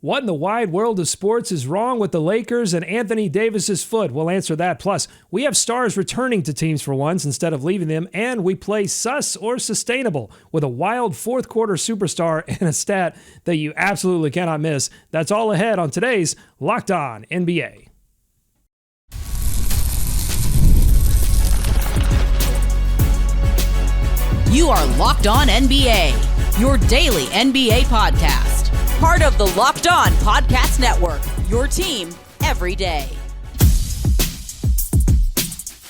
What in the wide world of sports is wrong with the Lakers and Anthony Davis's foot? We'll answer that. Plus, we have stars returning to teams for once instead of leaving them, and we play sus or sustainable with a wild fourth quarter superstar and a stat that you absolutely cannot miss. That's all ahead on today's Locked On NBA. You are Locked On NBA, your daily NBA podcast. Part of the Locked On Podcast Network, your team every day.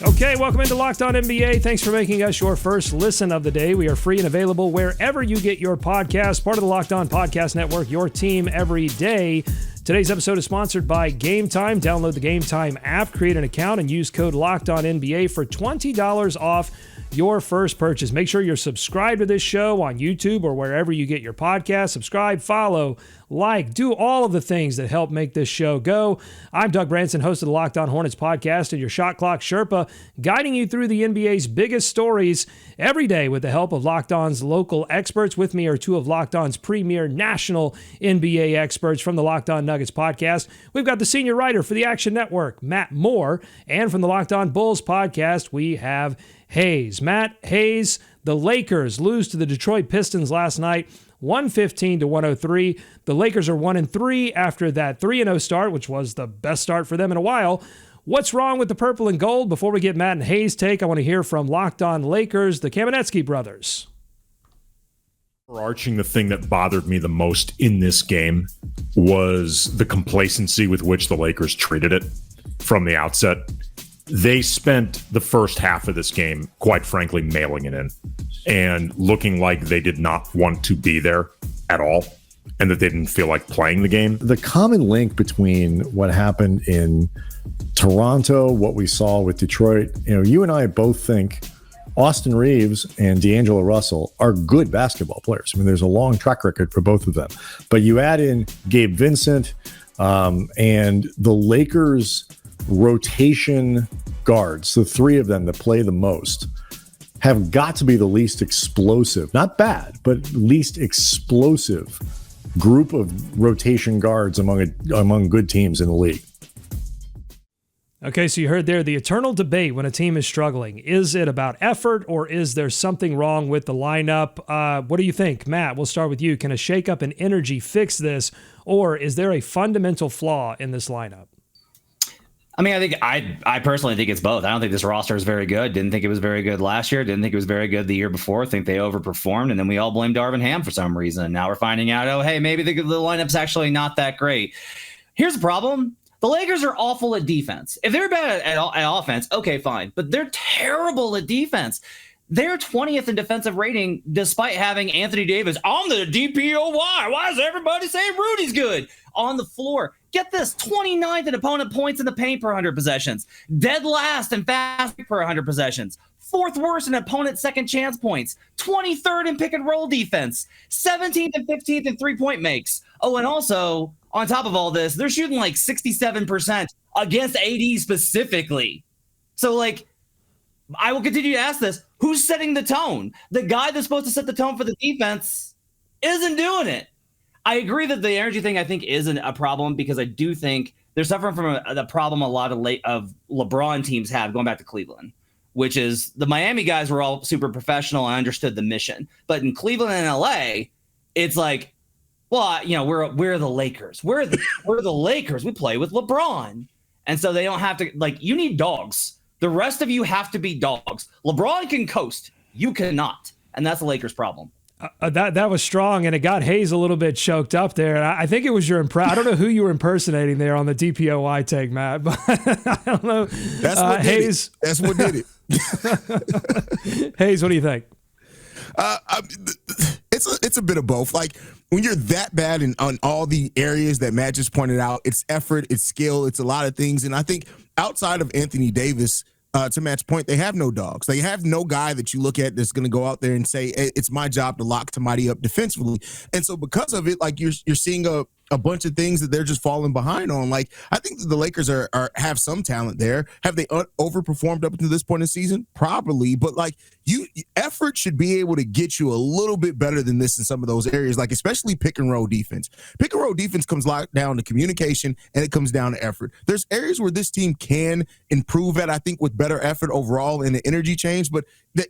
Okay, welcome into Locked On NBA. Thanks for making us your first listen of the day. We are free and available wherever you get your podcast. Part of the Locked On Podcast Network, your team every day. Today's episode is sponsored by Game Time. Download the Game Time app, create an account, and use code LOCKEDONNBA for $20 off your first purchase. Make sure you're subscribed to this show on YouTube or wherever you get your podcast. Subscribe, follow, like, do all of the things that help make this show go. I'm Doug Branson, host of the Locked On Hornets podcast and your Shot Clock Sherpa, guiding you through the NBA's biggest stories every day with the help of Locked On's local experts. With me are two of Locked On's premier national NBA experts from the Locked On Nuggets podcast. We've got the senior writer for the Action Network, Matt Moore, and from the Locked On Bulls podcast, we have Hayes. Matt, Hayes, the Lakers lose to the Detroit Pistons last night, 115-103. The Lakers are 1-3 after that 3-0 start, which was the best start for them in a while. What's wrong with the purple and gold? Before we get Matt and Hayes' take, I want to hear from Locked On Lakers, the Kamenetsky brothers. Overarching, the thing that bothered me the most in this game was the complacency with which the Lakers treated it from the outset. They spent the first half of this game, quite frankly, mailing it in and looking like they did not want to be there at all and that they didn't feel like playing the game. The common link between what happened in Toronto, what we saw with Detroit, you and I both think Austin Reeves and D'Angelo Russell are good basketball players. I mean, there's a long track record for both of them. But you add in Gabe Vincent and the Lakers' rotation guards, the three of them that play the most, have got to be the least explosive, not bad, but least explosive group of rotation guards among good teams in the league. Okay, so you heard there the eternal debate when a team is struggling. Is it about effort or is there something wrong with the lineup? What do you think? Matt, we'll start with you. Can a shakeup in energy fix this, or is there a fundamental flaw in this lineup? I mean, I personally think it's both. I don't think this roster is very good. Didn't think it was very good last year. Didn't think it was very good the year before. Think they overperformed, and then we all blamed Darvin Ham for some reason. Now we're finding out, oh, hey, maybe the lineup's actually not that great. Here's the problem. The Lakers are awful at defense. If they're bad at offense, okay, fine. But they're terrible at defense. They're 20th in defensive rating despite having Anthony Davis on the DPOY. Why is everybody saying Rudy's good? On the floor. Get this, 29th in opponent points in the paint per 100 possessions. Dead last in fast per 100 possessions. Fourth worst in opponent second chance points. 23rd in pick and roll defense. 17th and 15th in three-point makes. Oh, and also, on top of all this, they're shooting like 67% against AD specifically. So, I will continue to ask this. Who's setting the tone? The guy that's supposed to set the tone for the defense isn't doing it. I agree that the energy thing, I think, isn't a problem because I do think they're suffering from the problem a lot of LeBron teams have going back to Cleveland, which is the Miami guys were all super professional and understood the mission. But in Cleveland and LA, it's like, well, we're the Lakers. We're the Lakers. We play with LeBron. And so they don't have to, you need dogs. The rest of you have to be dogs. LeBron can coast. You cannot. And that's the Lakers' problem. That was strong, and it got Hayes a little bit choked up there. I think it was your I don't know who you were impersonating there on the DPOY take, Matt, but I don't know. That's what Hayes. That's what did it. Hayes, what do you think? It's a bit of both. When you're that bad on all the areas that Matt just pointed out, it's effort, it's skill, it's a lot of things. And I think outside of Anthony Davis, to Matt's point, they have no dogs. They have no guy that you look at that's going to go out there and say, hey, it's my job to lock somebody up defensively. And so because of it, you're seeing a bunch of things that they're just falling behind on. Like, I think that the Lakers have some talent there. Have they overperformed up to this point in the season? Probably, but like effort should be able to get you a little bit better than this in some of those areas, like especially pick and roll defense. Pick and roll defense comes locked down to communication and it comes down to effort. There's areas where this team can improve at, I think, with better effort overall and the energy change, but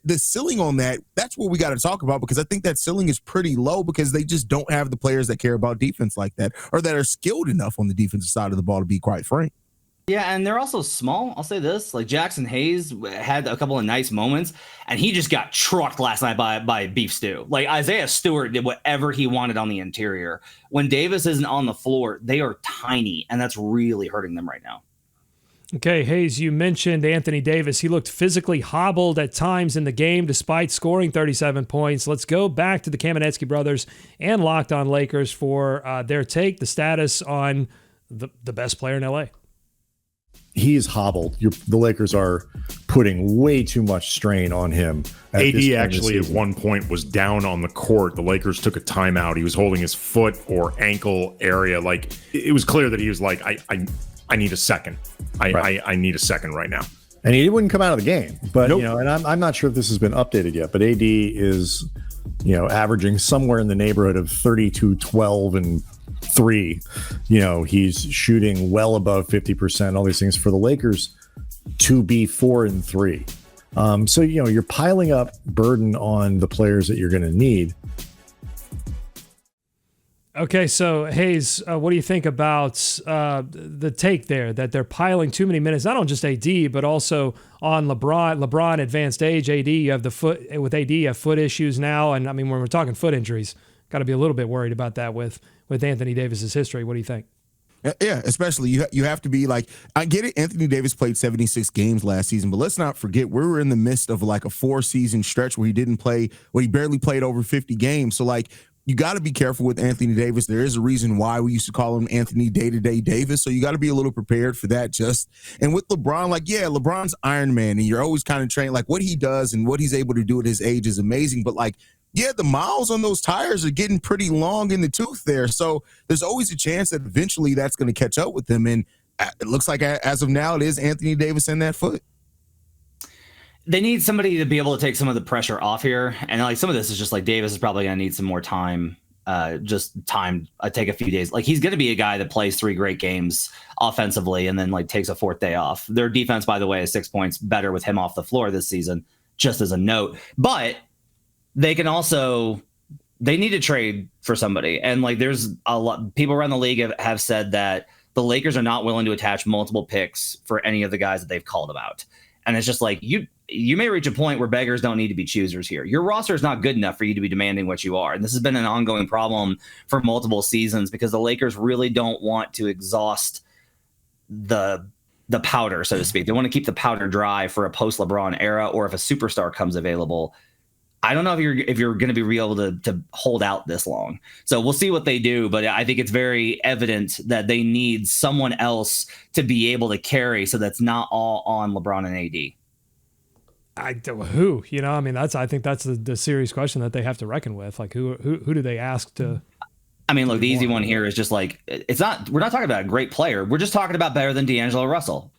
the ceiling on that's what we got to talk about, because I think that ceiling is pretty low because they just don't have the players that care about defense like that, or that are skilled enough on the defensive side of the ball, to be quite frank. Yeah, and they're also small. I'll say this. Like, Jackson Hayes had a couple of nice moments, and he just got trucked last night by Beef Stew. Like, Isaiah Stewart did whatever he wanted on the interior. When Davis isn't on the floor, they are tiny, and that's really hurting them right now. Okay, Hayes, you mentioned Anthony Davis. He looked physically hobbled at times in the game despite scoring 37 points. Let's go back to the Kamenetsky brothers and Locked On Lakers for their take, the status on the best player in LA. He's hobbled. The Lakers are putting way too much strain on him. AD actually at one point was down on the court. The Lakers took a timeout. He was holding his foot or ankle area. Like, it was clear that he was like, I need a second. I need a second right now. And he wouldn't come out of the game. But, nope. and I'm not sure if this has been updated yet, but AD is, averaging somewhere in the neighborhood of 32, 12, and 3. He's shooting well above 50%, all these things for the Lakers to be 4 and 3. So, you're piling up burden on the players that you're going to need. Okay, so Hayes, what do you think about the take there that they're piling too many minutes, not on just AD, but also on LeBron? LeBron, advanced age, AD, you have with AD, you have foot issues now. And I mean, when we're talking foot injuries, got to be a little bit worried about that with Anthony Davis's history. What do you think? Yeah, especially you have to be like, I get it. Anthony Davis played 76 games last season, but let's not forget we were in the midst of like a 4-season stretch where he barely played over 50 games. So like, you got to be careful with Anthony Davis. There is a reason why we used to call him Anthony Day-to-Day Davis. So you got to be a little prepared for that. And with LeBron, like, yeah, LeBron's Iron Man, and you're always kind of trained, like what he does and what he's able to do at his age is amazing. But like, yeah, the miles on those tires are getting pretty long in the tooth there. So there's always a chance that eventually that's going to catch up with him. And it looks like as of now, it is Anthony Davis in that foot. They need somebody to be able to take some of the pressure off here. And like, some of this is just like, Davis is probably going to need some more time, take a few days. Like, he's going to be a guy that plays 3 great games offensively and then like takes a 4th day off. Their defense, by the way, is 6 points better with him off the floor this season, just as a note. But they need to trade for somebody. And like, there's a lot, people around the league have said that the Lakers are not willing to attach multiple picks for any of the guys that they've called about. And it's just like, you may reach a point where beggars don't need to be choosers here. Your roster is not good enough for you to be demanding what you are. And this has been an ongoing problem for multiple seasons because the Lakers really don't want to exhaust the powder, so to speak. They want to keep the powder dry for a post-LeBron era, or if a superstar comes available. I don't know if you're going to be able to hold out this long. So we'll see what they do, but I think it's very evident that they need someone else to be able to carry, so that's not all on LeBron and AD. I think that's the serious question that they have to reckon with. Like, who do they ask to? I mean, look, the easy one here is just like, we're not talking about a great player. We're just talking about better than D'Angelo Russell.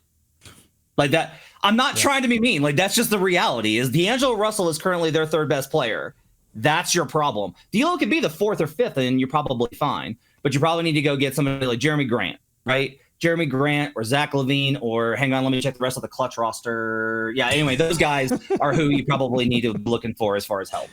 Like that. I'm not trying to be mean. Like, that's just the reality. Is D'Angelo Russell is currently their 3rd best player. That's your problem. D'Lo could be the 4th or 5th, and you're probably fine. But you probably need to go get somebody like Jeremy Grant, right? Jeremy Grant or Zach LaVine, or hang on, let me check the rest of the clutch roster. Yeah, anyway, those guys are who you probably need to be looking for as far as help.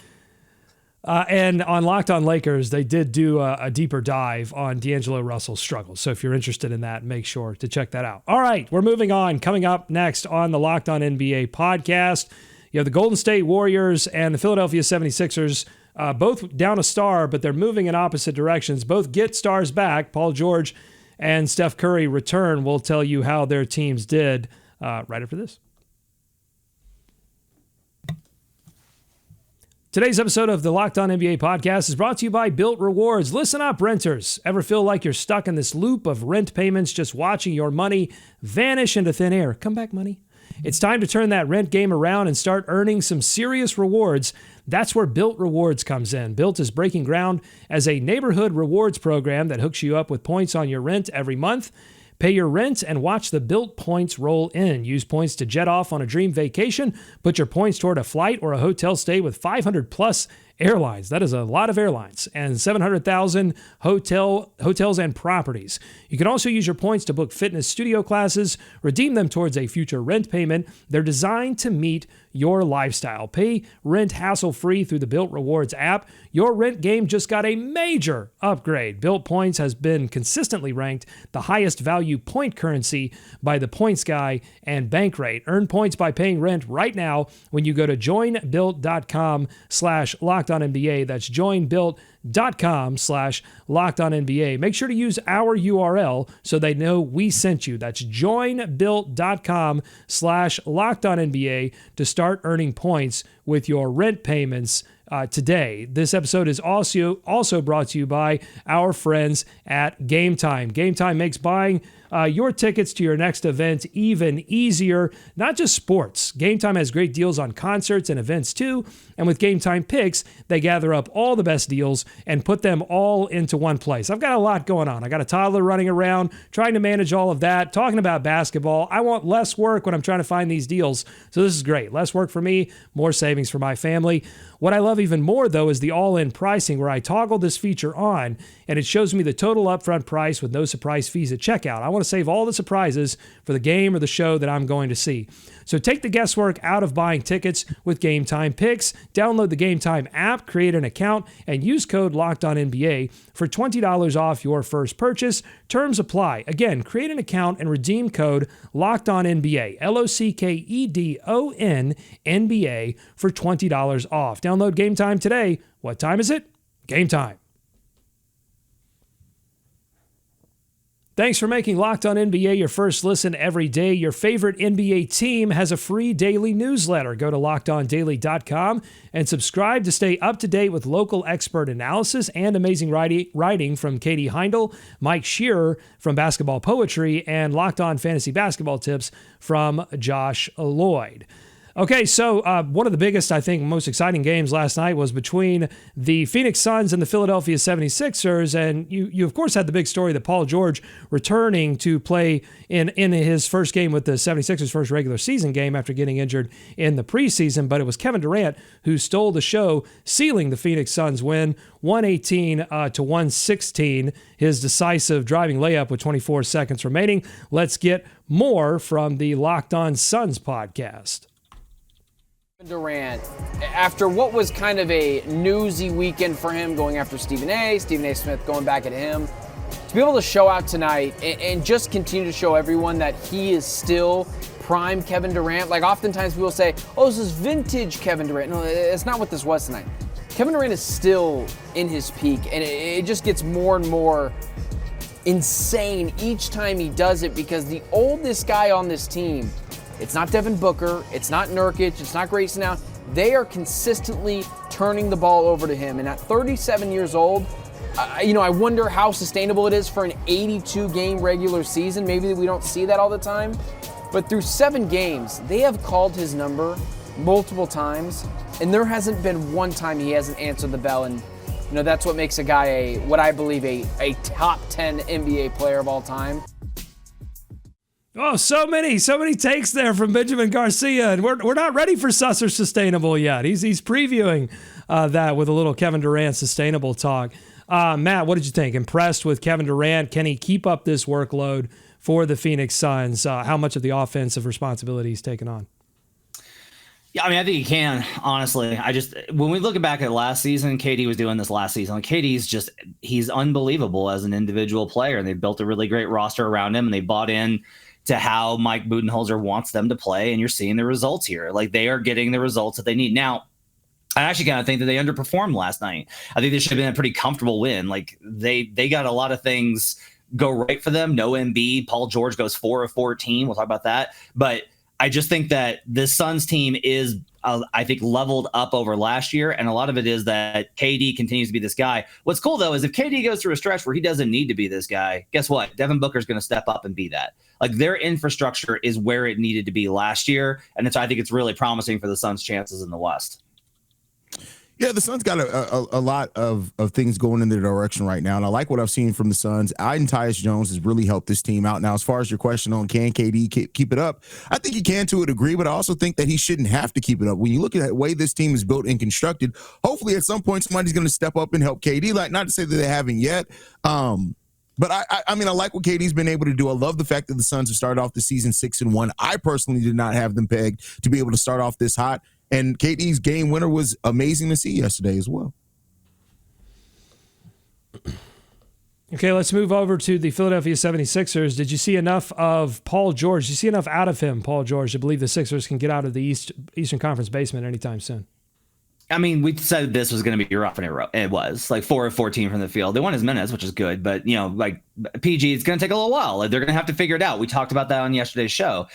And on Locked On Lakers, they did do a deeper dive on D'Angelo Russell's struggles. So if you're interested in that, make sure to check that out. All right, we're moving on. Coming up next on the Locked On NBA podcast, you have the Golden State Warriors and the Philadelphia 76ers, both down a star, but they're moving in opposite directions. Both get stars back. Paul George and Steph Curry return. We'll tell you how their teams did right after this. Today's episode of the Locked On NBA podcast is brought to you by Built Rewards. Listen up, renters. Ever feel like you're stuck in this loop of rent payments, just watching your money vanish into thin air? Come back, money. It's time to turn that rent game around and start earning some serious rewards. That's where Built Rewards comes in. Built is breaking ground as a neighborhood rewards program that hooks you up with points on your rent every month. Pay your rent and watch the Built points roll in. Use points to jet off on a dream vacation. Put your points toward a flight or a hotel stay with 500 plus airlines. That is a lot of airlines. And 700,000 hotels and properties. You can also use your points to book fitness studio classes, redeem them towards a future rent payment. They're designed to meet your lifestyle. Pay rent hassle-free through the Built Rewards app. Your rent game just got a major upgrade. Built Points has been consistently ranked the highest value point currency by the Points Guy and Bankrate. Earn points by paying rent right now when you go to joinbuilt.com/LockedOnNBA. That's joinbuilt.com/LockedOnNBA. Make sure to use our URL so they know we sent you. That's joinbuilt.com/LockedOnNBA to start earning points with your rent payments today. This episode is also brought to you by our friends at Game Time. Game Time makes buying your tickets to your next event even easier. Not just sports. Game Time has great deals on concerts and events too. And with Game Time Picks, they gather up all the best deals and put them all into one place. I've got a lot going on. I got a toddler running around, trying to manage all of that, talking about basketball. I want less work when I'm trying to find these deals. So this is great. Less work for me, more savings for my family. What I love even more, though, is the all-in pricing, where I toggle this feature on, and it shows me the total upfront price with no surprise fees at checkout. I want to save all the surprises for the game or the show that I'm going to see. So take the guesswork out of buying tickets with Game Time Picks. Download the Game Time app, create an account, and use code LOCKEDONNBA for $20 off your first purchase. Terms apply. Again, create an account and redeem code LOCKEDONNBA, LOCKEDONNBA for $20 off. Download Game Time today. What time is it? Game time. Thanks for making Locked On NBA your first listen every day. Your favorite NBA team has a free daily newsletter. Go to LockedOnDaily.com and subscribe to stay up to date with local expert analysis and amazing writing from Katie Heindel, Mike Shearer from Basketball Poetry, and Locked On Fantasy Basketball Tips from Josh Lloyd. Okay, so one of the biggest, I think, most exciting games last night was between the Phoenix Suns and the Philadelphia 76ers. And you of course, had the big story that Paul George returning to play in his first game with the 76ers' first regular season game after getting injured in the preseason. But it was Kevin Durant who stole the show, sealing the Phoenix Suns win 118 to 116, his decisive driving layup with 24 seconds remaining. Let's get more from the Locked On Suns podcast. Durant, after what was kind of a newsy weekend for him, going after Stephen A. Smith going back at him, to be able to show out tonight and just continue to show everyone that he is still prime Kevin Durant. Like oftentimes people say, oh, this is vintage Kevin Durant. No, it's not what this was tonight. Kevin Durant is still in his peak, and it just gets more and more insane each time he does it, because the oldest guy on this team, it's not Devin Booker, it's not Nurkic, it's not Grayson Allen. They are consistently turning the ball over to him. And at 37 years old, I wonder how sustainable it is for an 82-game regular season. Maybe we don't see that all the time. But through 7 games, they have called his number multiple times, and there hasn't been one time he hasn't answered the bell. And that's what makes a guy what I believe a top 10 NBA player of all time. Oh, so many takes there from Benjamin Garcia, and we're not ready for Susser sustainable yet. He's previewing that with a little Kevin Durant sustainable talk. Matt, what did you think? Impressed with Kevin Durant? Can he keep up this workload for the Phoenix Suns? How much of the offensive responsibility he's taken on? Yeah, I mean, I think he can, honestly. When we look back at last season, KD was doing this last season. Like, he's unbelievable as an individual player, and they've built a really great roster around him, and they bought in to how Mike Budenholzer wants them to play, and you're seeing the results here. Like, they are getting the results that they need. Now, I actually kind of think that they underperformed last night. I think this should have been a pretty comfortable win. Like, they got a lot of things go right for them. No Embiid. Paul George goes 4 of 14. We'll talk about that. But I just think that this Suns team is, I think, leveled up over last year, and a lot of it is that KD continues to be this guy. What's cool, though, is if KD goes through a stretch where he doesn't need to be this guy, guess what? Devin Booker's going to step up and be that. Like, their infrastructure is where it needed to be last year, and I think it's really promising for the Suns' chances in the West. Yeah, the Suns got a lot of things going in their direction right now, and I like what I've seen from the Suns. And Tyus Jones has really helped this team out. Now, as far as your question on can KD keep it up, I think he can to a degree, but I also think that he shouldn't have to keep it up. When you look at the way this team is built and constructed, hopefully at some point somebody's going to step up and help KD. Like, not to say that they haven't yet, but I mean, I like what KD's been able to do. I love the fact that the Suns have started off the season 6-1. I personally did not have them pegged to be able to start off this hot. And KD's game winner was amazing to see yesterday as well. Okay, let's move over to the Philadelphia 76ers. Did you see enough of Paul George? Did you see enough out of him, Paul George, to believe the Sixers can get out of the Eastern Conference basement anytime soon? I mean, we said this was going to be rough, and it was like 4 of 14 from the field. They won his minutes, which is good, but like PG, it's going to take a little while. Like, they're going to have to figure it out. We talked about that on yesterday's show.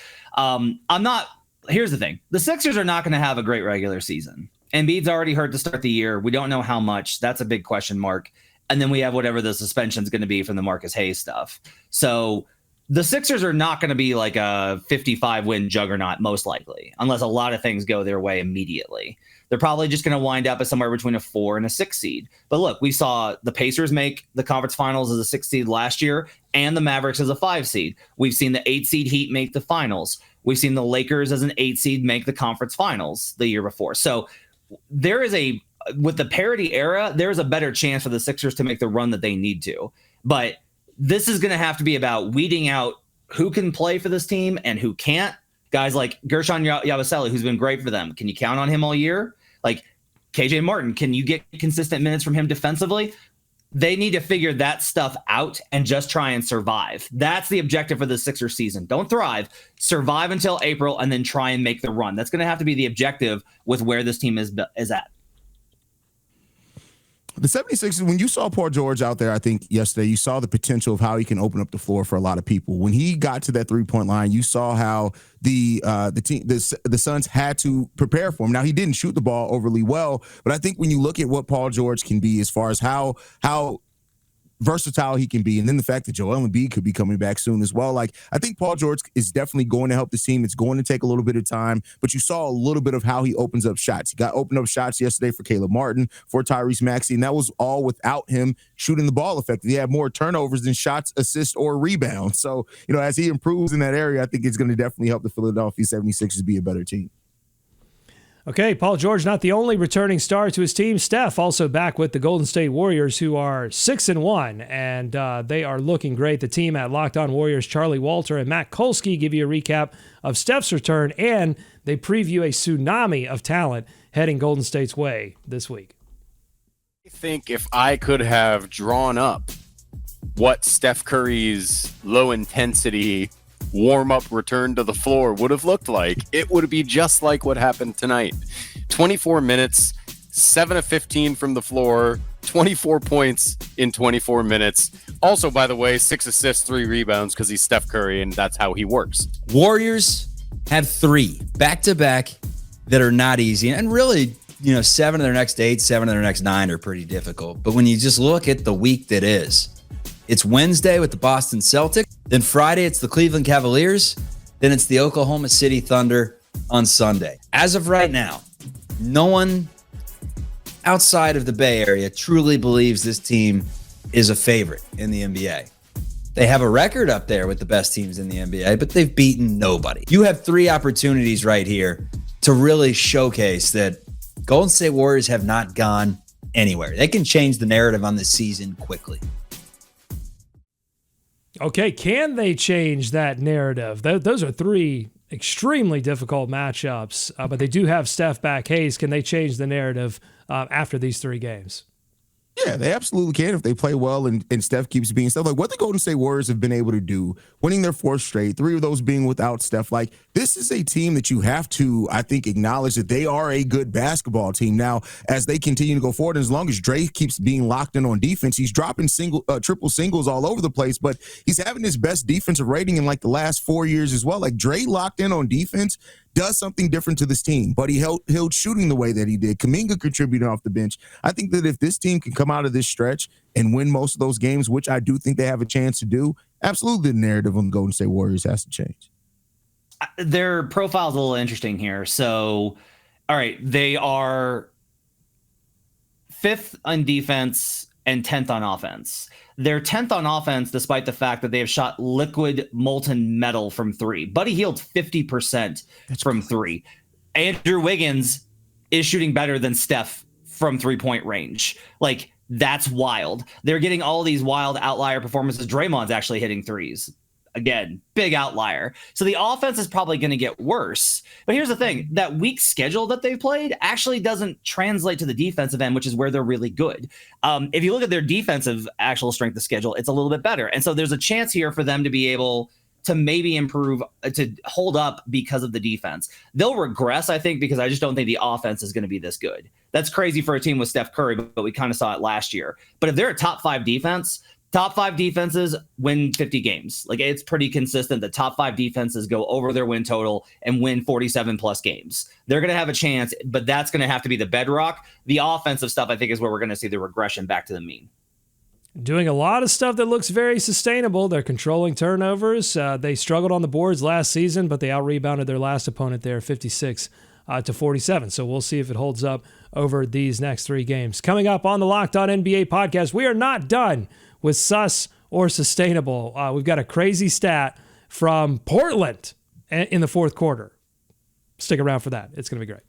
Here's the thing. The Sixers are not going to have a great regular season. Embiid's already hurt to start the year. We don't know how much. That's a big question mark. And then we have whatever the suspension is going to be from the Marcus Hayes stuff. So the Sixers are not going to be like a 55-win juggernaut, most likely, unless a lot of things go their way immediately. They're probably just going to wind up at somewhere between a 4 and a 6 seed. But look, we saw the Pacers make the conference finals as a 6 seed last year and the Mavericks as a 5 seed. We've seen the 8 seed Heat make the finals. We've seen the Lakers as an 8 seed make the conference finals the year before. So there is with the parity era, there's a better chance for the Sixers to make the run that they need to. But this is going to have to be about weeding out who can play for this team and who can't. Guys like Gershon Yabusele, who's been great for them. Can you count on him all year? Like KJ Martin, can you get consistent minutes from him defensively? They need to figure that stuff out and just try and survive. That's the objective for the Sixers season. Don't thrive, survive until April, and then try and make the run. That's going to have to be the objective with where this team is at. The 76ers, when you saw Paul George out there, I think yesterday, you saw the potential of how he can open up the floor for a lot of people. When he got to that three-point line, you saw how the Suns had to prepare for him. Now, he didn't shoot the ball overly well, but I think when you look at what Paul George can be as far as how versatile he can be, and then the fact that Joel Embiid could be coming back soon as well. Like, I think Paul George is definitely going to help the team. It's going to take a little bit of time, but you saw a little bit of how he opens up shots. He got opened up shots yesterday for Caleb Martin, for Tyrese Maxey, and that was all without him shooting the ball effectively. He had more turnovers than shots, assists, or rebounds. So, as he improves in that area, I think it's going to definitely help the Philadelphia 76ers be a better team. Okay, Paul George not the only returning star to his team. Steph also back with the Golden State Warriors, who are 6-1, and they are looking great. The team at Locked On Warriors, Charlie Walter and Matt Kolsky, give you a recap of Steph's return, and they preview a tsunami of talent heading Golden State's way this week. I think if I could have drawn up what Steph Curry's low-intensity warm-up return to the floor would have looked like, it would be just like what happened tonight. 24 minutes, 7 of 15 from the floor, 24 points in 24 minutes. Also, by the way, 6 assists, 3 rebounds, because he's Steph Curry, and that's how he works. Warriors have 3 back-to-back that are not easy. And really, 7 of their next 8, 7 of their next 9 are pretty difficult. But when you just look at the week that is, it's Wednesday with the Boston Celtics. Then Friday, it's the Cleveland Cavaliers. Then it's the Oklahoma City Thunder on Sunday. As of right now, no one outside of the Bay Area truly believes this team is a favorite in the NBA. They have a record up there with the best teams in the NBA, but they've beaten nobody. You have 3 opportunities right here to really showcase that Golden State Warriors have not gone anywhere. They can change the narrative on this season quickly. Okay, can they change that narrative? Those are 3 extremely difficult matchups, but they do have Steph back. Hayes, can they change the narrative after these 3 games? Yeah, they absolutely can if they play well and Steph keeps being Steph. Like what the Golden State Warriors have been able to do, winning their 4th straight, 3 of those being without Steph. Like this is a team that you have to, I think, acknowledge that they are a good basketball team. Now, as they continue to go forward, and as long as Dre keeps being locked in on defense, he's dropping triple singles all over the place, but he's having his best defensive rating in like the last 4 years as well. Like Dre locked in on defense does something different to this team, but he held shooting the way that he did. Kuminga contributing off the bench. I think that if this team can come out of this stretch and win most of those games, which I do think they have a chance to do, absolutely the narrative on the Golden State Warriors has to change. Their profile's a little interesting here. So, all right, they are 5th on defense and 10th on offense. They're 10th on offense, despite the fact that they have shot liquid molten metal from 3. Buddy Hield's 50% from 3. Andrew Wiggins is shooting better than Steph from 3-point range. Like, that's wild. They're getting all these wild outlier performances. Draymond's actually hitting threes. Again, big outlier. So the offense is probably going to get worse. But here's the thing. That weak schedule that they've played actually doesn't translate to the defensive end, which is where they're really good. If you look at their defensive actual strength of schedule, it's a little bit better. And so there's a chance here for them to be able to maybe improve, to hold up because of the defense. They'll regress, I think, because I just don't think the offense is going to be this good. That's crazy for a team with Steph Curry, but we kind of saw it last year. But if they're a top 5 defense, top 5 defenses win 50 games. Like, it's pretty consistent. The top 5 defenses go over their win total and win 47 plus games. They're going to have a chance, but that's going to have to be the bedrock. The offensive stuff, I think, is where we're going to see the regression back to the mean. Doing a lot of stuff that looks very sustainable. They're controlling turnovers. They struggled on the boards last season, but they out-rebounded their last opponent there 56 to 47. So we'll see if it holds up over these next 3 games. Coming up on the Locked On NBA podcast, we are not done with sus or sustainable. We've got a crazy stat from Portland in the 4th quarter. Stick around for that. It's going to be great.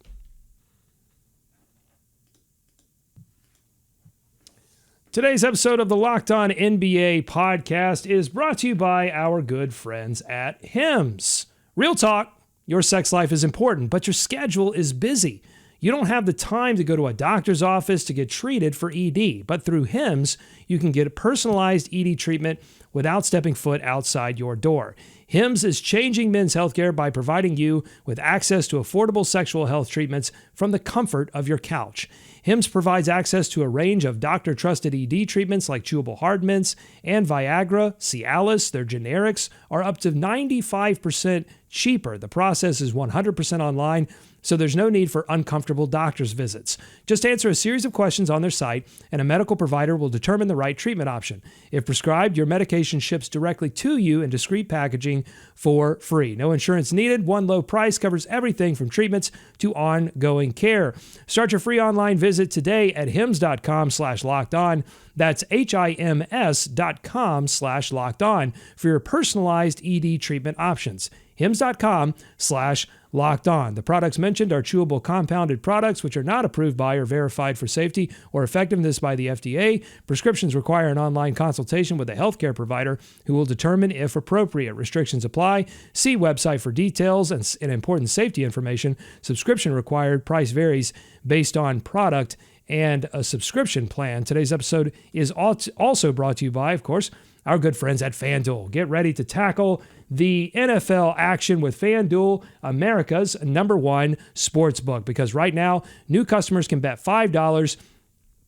Today's episode of the Locked On NBA podcast is brought to you by our good friends at Hims. Real talk, your sex life is important, but your schedule is busy. You don't have the time to go to a doctor's office to get treated for ED, but through Hims, you can get a personalized ED treatment without stepping foot outside your door. Hims is changing men's healthcare by providing you with access to affordable sexual health treatments from the comfort of your couch. Hims provides access to a range of doctor-trusted ED treatments like chewable hard mints and Viagra, Cialis. Their generics are up to 95% cheaper. The process is 100% online, so there's no need for uncomfortable doctor's visits. Just answer a series of questions on their site, and a medical provider will determine the right treatment option. If prescribed, your medication ships directly to you in discreet packaging for free. No insurance needed. One low price covers everything from treatments to ongoing care. Start your free online visit today at hims.com/lockedon. That's HIMS.com/lockedon for your personalized ED treatment options. hims.com/lockedon. The products mentioned are chewable compounded products which are not approved by or verified for safety or effectiveness by the FDA. Prescriptions require an online consultation with a healthcare provider who will determine if appropriate. Restrictions apply. See website for details and important safety information. Subscription required. Price varies based on product and a subscription plan. Today's episode is also brought to you by, of course, our good friends at FanDuel. Get ready to tackle the NFL action with FanDuel, America's #1 sportsbook, because right now, new customers can bet $5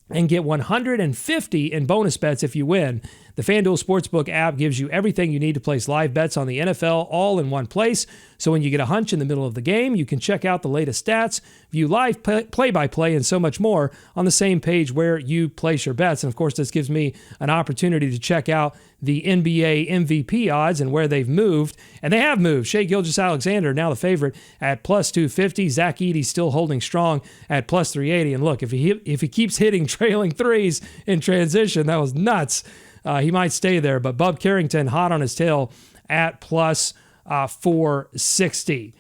and get $150 in bonus bets if you win. The FanDuel Sportsbook app gives you everything you need to place live bets on the NFL all in one place. So when you get a hunch in the middle of the game, you can check out the latest stats, view live play-by-play, and so much more on the same page where you place your bets. And of course, this gives me an opportunity to check out the NBA MVP odds and where they've moved. And they have moved. Shai Gilgeous-Alexander now the favorite at +250. Zach Edey still holding strong at +380. And look, if he keeps hitting trailing threes in transition, that was nuts. He might stay there, but Bub Carrington hot on his tail at +460.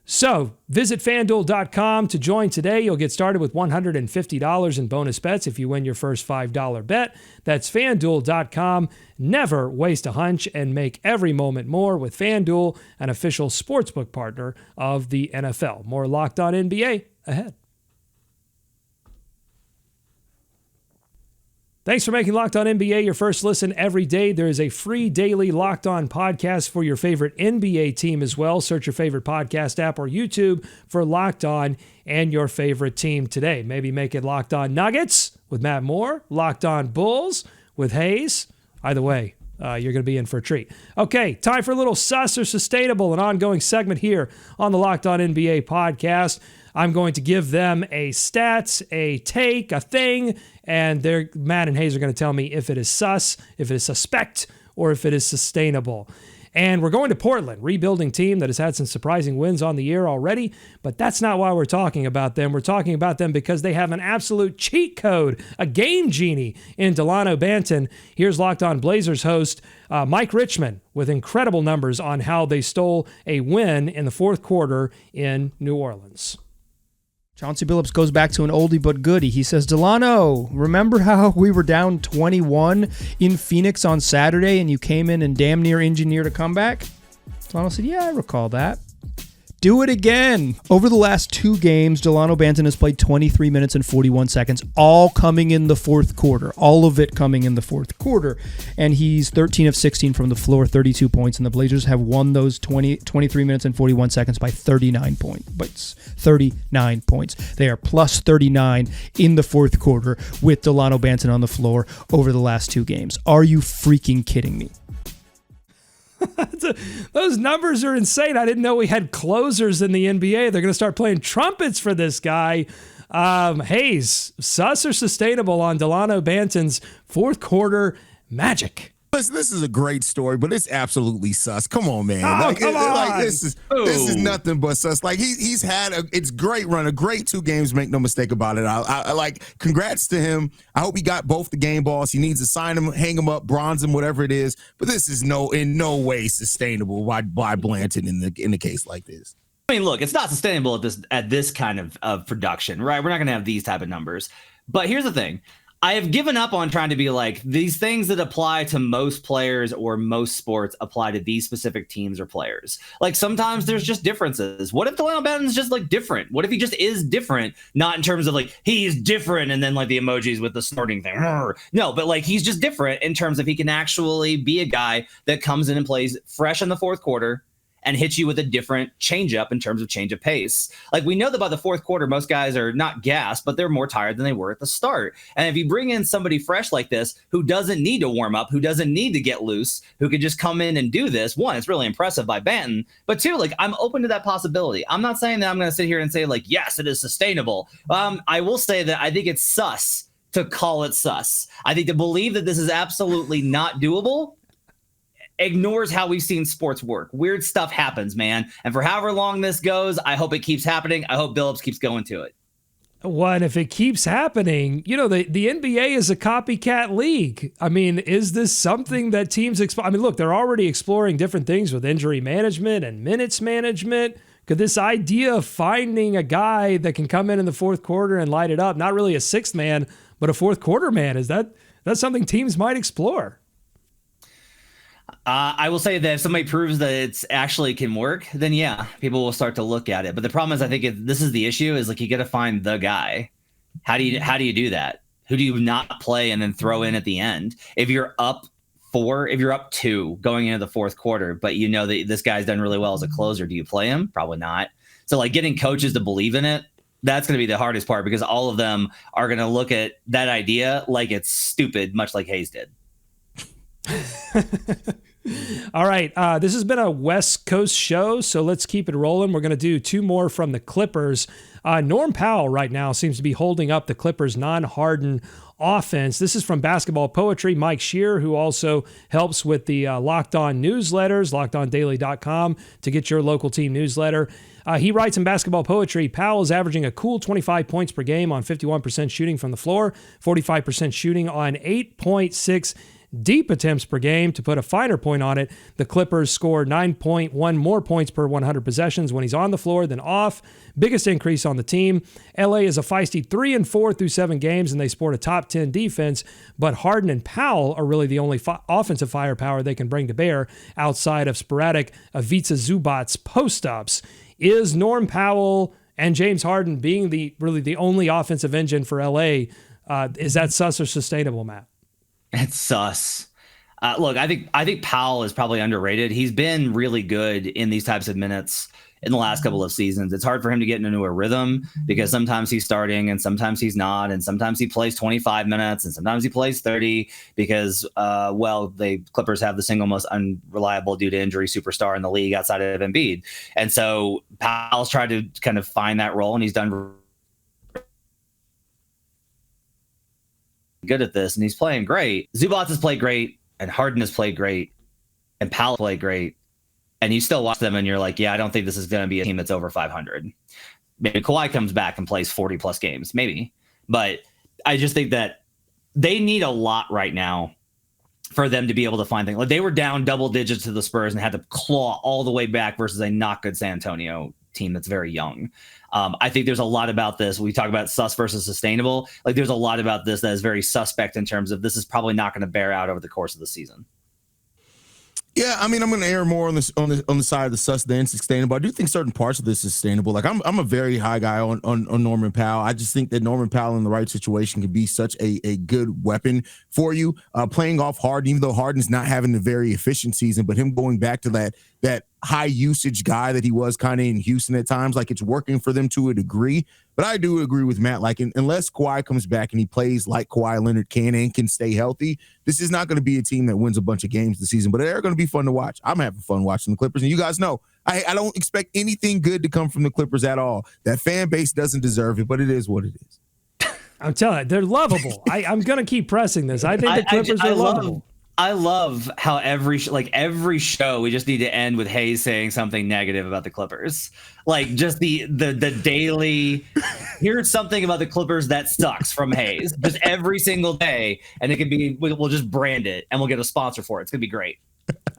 So visit FanDuel.com to join today. You'll get started with $150 in bonus bets if you win your first $5 bet. That's FanDuel.com. Never waste a hunch and make every moment more with FanDuel, an official sportsbook partner of the NFL. More Locked On NBA ahead. Thanks for making Locked On NBA your first listen every day. There is a free daily Locked On podcast for your favorite NBA team as well. Search your favorite podcast app or YouTube for Locked On and your favorite team today. Maybe make it Locked On Nuggets with Matt Moore, Locked On Bulls with Hayes. Either way, you're going to be in for a treat. Okay, time for a little sus or sustainable, an ongoing segment here on the Locked On NBA podcast. I'm going to give them a stat, a take, a thing, and Matt and Hayes are going to tell me if it is sus, if it is suspect, or if it is sustainable. And we're going to Portland, rebuilding team that has had some surprising wins on the year already. But that's not why we're talking about them. We're talking about them because they have an absolute cheat code, a game genie in Delano Banton. Here's Locked On Blazers host Mike Richmond with incredible numbers on how they stole a win in the fourth quarter in New Orleans. Chauncey Billups goes back to an oldie but goodie. He says, Delano, remember how we were down 21 in Phoenix on Saturday and you came in and damn near engineered a comeback? Delano said, yeah, I recall that. Do it again. Over the last 2 games, Delano Banton has played 23 minutes and 41 seconds, all coming in the fourth quarter. All of it coming in the fourth quarter. And he's 13 of 16 from the floor, 32 points. And the Blazers have won those 23 minutes and 41 seconds by 39 points. 39 points. They are plus 39 in the fourth quarter with Delano Banton on the floor over the last 2 games. Are you freaking kidding me? Those numbers are insane. I didn't know we had closers in the NBA. They're going to start playing trumpets for this guy. Hayes, sus or sustainable on Delano Banton's fourth quarter magic? Listen, this is a great story, but it's absolutely sus. Come on, man. Come on. This is nothing but sus. Like he's had it's great run, a great 2 games. Make no mistake about it. I like. Congrats to him. I hope he got both the game balls. He needs to sign him, hang him up, bronze him, whatever it is. But this is in no way sustainable by Blanton in the case like this. I mean, look, it's not sustainable at this kind of production, right? We're not going to have these type of numbers. But here's the thing. I have given up on trying to be like these things that apply to most players or most sports apply to these specific teams or players. Like sometimes there's just differences. What if Delano Banton's just like different? What if he just is different? Not in terms of like he's different and then like the emojis with the snorting thing. No, but like he's just different in terms of he can actually be a guy that comes in and plays fresh in the fourth quarter and hit you with a different changeup in terms of change of pace. Like we know that by the fourth quarter, most guys are not gassed, but they're more tired than they were at the start. And if you bring in somebody fresh like this, who doesn't need to warm up, who doesn't need to get loose, who could just come in and do this, 1, it's really impressive by Banton, but 2, like I'm open to that possibility. I'm not saying that I'm going to sit here and say like, yes, it is sustainable. I will say that I think it's sus to call it sus. I think to believe that this is absolutely not doable ignores how we've seen sports work. Weird stuff happens, man. And for however long this goes, I hope it keeps happening. I hope Billups keeps going to it. What if it keeps happening? You know, the NBA is a copycat league. I mean, is this something that teams I mean, look, they're already exploring different things with injury management and minutes management. Could this idea of finding a guy that can come in the fourth quarter and light it up, not really a sixth man, but a fourth quarter man, that's something teams might explore? I will say that if somebody proves that it's actually can work, then yeah, people will start to look at it. But the problem is, I think this is the issue: is like you got to find the guy. How do you do that? Who do you not play and then throw in at the end? If you're up 4, if you're up 2 going into the fourth quarter, but you know that this guy's done really well as a closer, do you play him? Probably not. So like getting coaches to believe in it, that's going to be the hardest part because all of them are going to look at that idea like it's stupid, much like Hayes did. All right. This has been a West Coast show, so let's keep it rolling. We're going to do 2 more from the Clippers. Norm Powell right now seems to be holding up the Clippers' non-Harden offense. This is from Basketball Poetry, Mike Shear, who also helps with the Locked On newsletters, lockedondaily.com, to get your local team newsletter. He writes in Basketball Poetry, Powell is averaging a cool 25 points per game on 51% shooting from the floor, 45% shooting on 8.6 deep attempts per game. To put a finer point on it, the Clippers score 9.1 more points per 100 possessions when he's on the floor than off. Biggest increase on the team. LA is a feisty 3-4 through 7 games, and they sport a top 10 defense, but Harden and Powell are really the only offensive firepower they can bring to bear outside of sporadic Ivica Zubac's post-ups. Is Norm Powell and James Harden being really the only offensive engine for LA, is that sus or sustainable, Matt? It's sus. Look, I think Powell is probably underrated. He's been really good in these types of minutes in the last couple of seasons. It's hard for him to get into a rhythm because sometimes he's starting and sometimes he's not, and sometimes he plays 25 minutes and sometimes he plays 30 because, the Clippers have the single most unreliable due to injury superstar in the league outside of Embiid. And so Powell's tried to kind of find that role, and he's done good at this, and he's playing great. Zubac has played great, and Harden has played great, and Powell played great. and you still watch them and you're like, yeah, I don't think this is going to be a team that's over 500. Maybe Kawhi comes back and plays 40 plus games, maybe. But I just think that they need a lot right now for them to be able to find things. Like they were down double digits to the Spurs and had to claw all the way back versus a not good San Antonio team that's very young. I think there's a lot about this. We talk about sus versus sustainable. Like there's a lot about this that is very suspect in terms of this is probably not going to bear out over the course of the season. Yeah, I mean, I'm going to err more on the side of the sus than sustainable. I do think certain parts of this is sustainable. Like I'm a very high guy on Norman Powell. I just think that Norman Powell in the right situation can be such a good weapon for you. Playing off Harden, even though Harden's not having a very efficient season, but him going back to that high usage guy that he was kind of in Houston at times, like it's working for them to a degree. But I do agree with Matt. Like unless Kawhi comes back and he plays like Kawhi Leonard can and can stay healthy, this is not going to be a team that wins a bunch of games this season. But they're going to be fun to watch. I'm having fun watching the Clippers, and you guys know I don't expect anything good to come from the Clippers at all. That fan base doesn't deserve it, but it is what it is. I'm telling you, they're lovable. I'm going to keep pressing this. I think the Clippers are lovable. I love how every show we just need to end with Hayes saying something negative about the Clippers. Like just the daily, here's something about the Clippers that sucks from Hayes. Just every single day, and it can be we'll just brand it and we'll get a sponsor for it. It's gonna be great.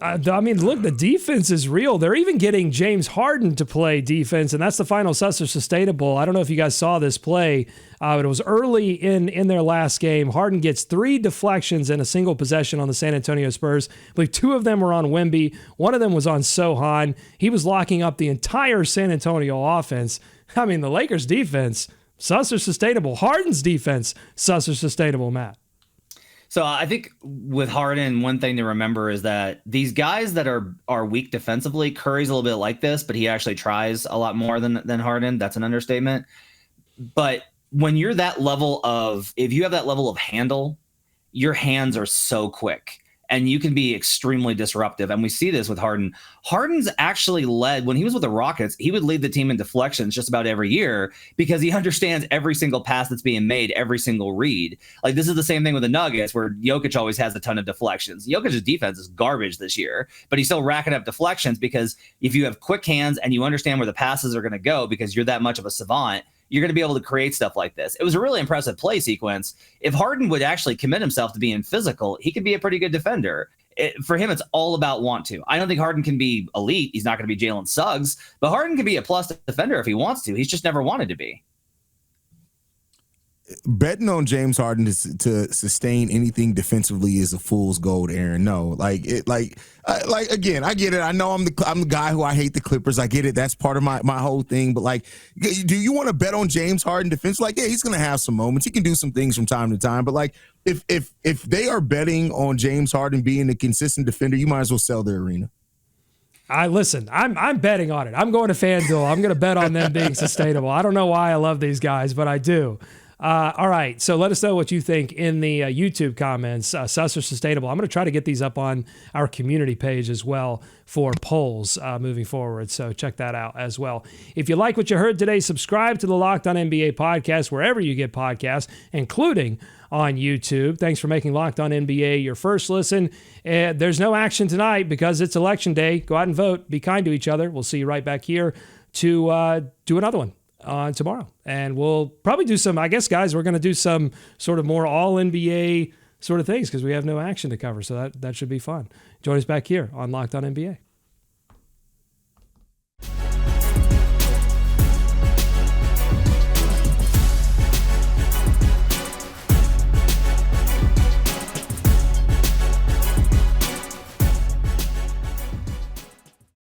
I mean, look, the defense is real. They're even getting James Harden to play defense, and that's the final sus or sustainable. I don't know if you guys saw this play, but it was early in their last game. Harden gets 3 deflections in a single possession on the San Antonio Spurs. I believe 2 of them were on Wemby. One of them was on Sohan. He was locking up the entire San Antonio offense. I mean, the Lakers' defense, sus or sustainable. Harden's defense, sus or sustainable, Matt. So I think with Harden, one thing to remember is that these guys that are weak defensively, Curry's a little bit like this, but he actually tries a lot more than Harden. That's an understatement. But when you're that level if you have that level of handle, your hands are so quick and you can be extremely disruptive. And we see this with Harden. Harden's actually led, when he was with the Rockets, he would lead the team in deflections just about every year because he understands every single pass that's being made, every single read. Like this is the same thing with the Nuggets where Jokic always has a ton of deflections. Jokic's defense is garbage this year, but he's still racking up deflections because if you have quick hands and you understand where the passes are going to go because you're that much of a savant, you're going to be able to create stuff like this. It was a really impressive play sequence. If Harden would actually commit himself to being physical, he could be a pretty good defender. For him, it's all about want to. I don't think Harden can be elite. He's not going to be Jalen Suggs, but Harden can be a plus defender if he wants to. He's just never wanted to be. Betting on James Harden to sustain anything defensively is a fool's gold, Aaron. No, again, I get it. I know I'm the guy who I hate the Clippers. I get it. That's part of my whole thing. But like, do you want to bet on James Harden defense? Like, yeah, he's gonna have some moments. He can do some things from time to time. But like, if they are betting on James Harden being a consistent defender, you might as well sell their arena. Listen, I'm betting on it. I'm going to FanDuel. I'm going to bet on them being sustainable. I don't know why I love these guys, but I do. All right, so let us know what you think in the YouTube comments, sus or sustainable. I'm going to try to get these up on our community page as well for polls moving forward, so check that out as well. If you like what you heard today, subscribe to the Locked On NBA podcast wherever you get podcasts, including on YouTube. Thanks for making Locked On NBA your first listen. There's no action tonight because it's election day. Go out and vote. Be kind to each other. We'll see you right back here to do another one tomorrow. And we'll probably do some, I guess, guys, we're going to do some sort of more all NBA sort of things because we have no action to cover. So that should be fun. Join us back here on Locked On NBA.